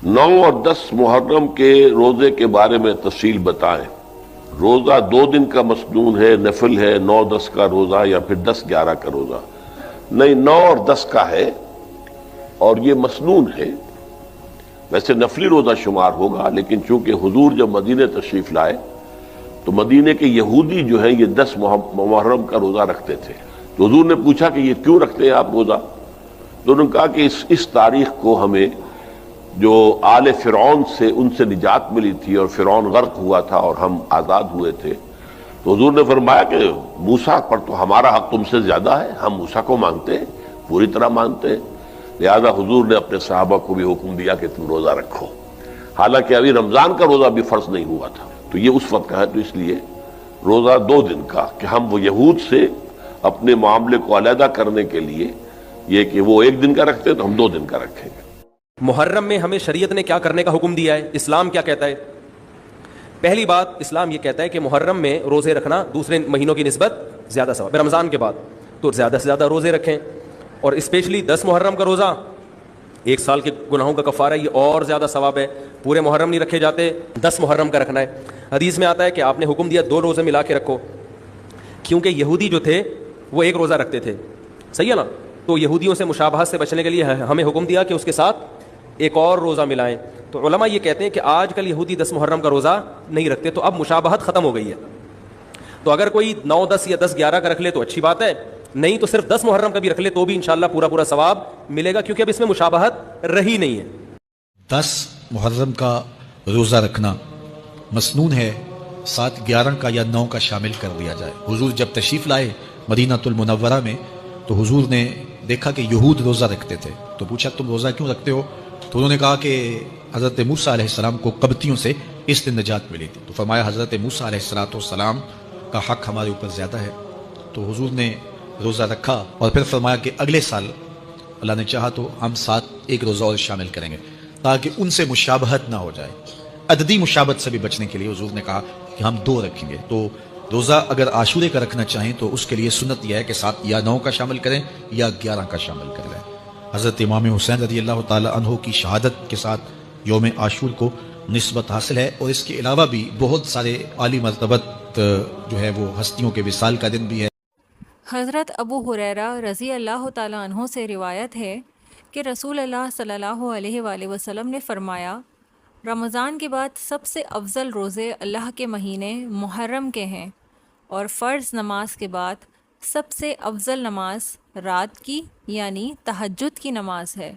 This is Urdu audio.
9 اور 10 محرم کے روزے کے بارے میں تفصیل بتائیں۔ روزہ 2 دن کا مسنون ہے، نفل ہے، 9-10 کا روزہ یا پھر 10-11 کا روزہ؟ نہیں، 9 اور 10 کا ہے اور یہ مسنون ہے۔ ویسے نفلی روزہ شمار ہوگا، لیکن چونکہ حضور جب مدینے تشریف لائے تو مدینے کے یہودی جو ہیں یہ 10 محرم کا روزہ رکھتے تھے، تو حضور نے پوچھا کہ یہ کیوں رکھتے ہیں آپ روزہ؟ تو انہوں نے کہا کہ اس تاریخ کو ہمیں جو آل فرعون سے ان سے نجات ملی تھی اور فرعون غرق ہوا تھا اور ہم آزاد ہوئے تھے، تو حضور نے فرمایا کہ موسیٰ پر تو ہمارا حق تم سے زیادہ ہے، ہم موسیٰ کو مانتے ہیں، پوری طرح مانتے ہیں، لہذا حضور نے اپنے صحابہ کو بھی حکم دیا کہ تم روزہ رکھو، حالانکہ ابھی رمضان کا روزہ بھی فرض نہیں ہوا تھا، تو یہ اس وقت کا ہے، تو اس لیے روزہ 2 دن کا کہ ہم وہ یہود سے اپنے معاملے کو علیحدہ کرنے کے لیے یہ کہ وہ 1 دن کا رکھتے ہیں تو ہم 2 دن کا رکھیں گے۔ محرم میں ہمیں شریعت نے کیا کرنے کا حکم دیا ہے؟ اسلام کیا کہتا ہے؟ پہلی بات، اسلام یہ کہتا ہے کہ محرم میں روزے رکھنا دوسرے مہینوں کی نسبت زیادہ ثواب ہے۔ رمضان کے بعد تو زیادہ سے زیادہ روزے رکھیں، اور اسپیشلی 10 محرم کا روزہ 1 سال کے گناہوں کا کفارہ، یہ اور زیادہ ثواب ہے۔ پورے محرم نہیں رکھے جاتے، 10 محرم کا رکھنا ہے۔ حدیث میں آتا ہے کہ آپ نے حکم دیا 2 روزے ملا کے رکھو، کیونکہ یہودی جو تھے وہ 1 روزہ رکھتے تھے، صحیح ہے نا؟ تو یہودیوں سے مشابہت سے بچنے کے لیے ہمیں حکم دیا کہ اس کے ساتھ ایک اور روزہ ملائیں۔ تو علماء یہ کہتے ہیں کہ آج کل یہودی 10 محرم کا روزہ نہیں رکھتے، تو اب مشابہت ختم ہو گئی ہے۔ تو اگر کوئی 9، 10 یا 10-11 کا رکھ لے تو اچھی بات ہے، نہیں تو صرف 10 محرم کا بھی رکھ لے تو بھی انشاءاللہ پورا ثواب ملے گا، کیونکہ اب اس میں مشابہت رہی نہیں ہے۔ 10 محرم کا روزہ رکھنا مسنون ہے، 7، 11 کا یا 9 کا شامل کر دیا جائے۔ حضور جب تشریف لائے مدینہ المنورہ میں تو حضور نے دیکھا کہ یہود روزہ رکھتے تھے، تو پوچھا تم روزہ کیوں رکھتے ہو؟ تو انہوں نے کہا کہ حضرت موسیٰ علیہ السلام کو قبطیوں سے اس دن نجات ملی تھی، تو فرمایا حضرت موسیٰ علیہ السلام کا حق ہمارے اوپر زیادہ ہے، تو حضور نے روزہ رکھا، اور پھر فرمایا کہ اگلے سال اللہ نے چاہا تو ہم 7 ایک روزہ اور شامل کریں گے، تاکہ ان سے مشابہت نہ ہو جائے۔ عددی مشابہت سے بھی بچنے کے لیے حضور نے کہا کہ ہم 2 رکھیں گے۔ تو روزہ اگر عاشورے کا رکھنا چاہیں تو اس کے لیے سنت یہ ہے کہ 7 یا 9 کا شامل کریں یا 11 کا شامل کر لیں۔ حضرت امام حسین رضی اللہ تعالی عنہ کی شہادت کے ساتھ یوم عاشور کو نسبت حاصل ہے، اور اس کے علاوہ بھی بہت سارے عالی مرتبت جو ہے وہ ہستیوں کے وصال کا دن بھی ہے۔ حضرت ابو ہریرہ رضی اللہ تعالی عنہ سے روایت ہے کہ رسول اللہ صلی اللہ علیہ وآلہ وسلم نے فرمایا، رمضان کے بعد سب سے افضل روزے اللہ کے مہینے محرم کے ہیں، اور فرض نماز کے بعد سب سے افضل نماز رات کی یعنی تہجد کی نماز ہے۔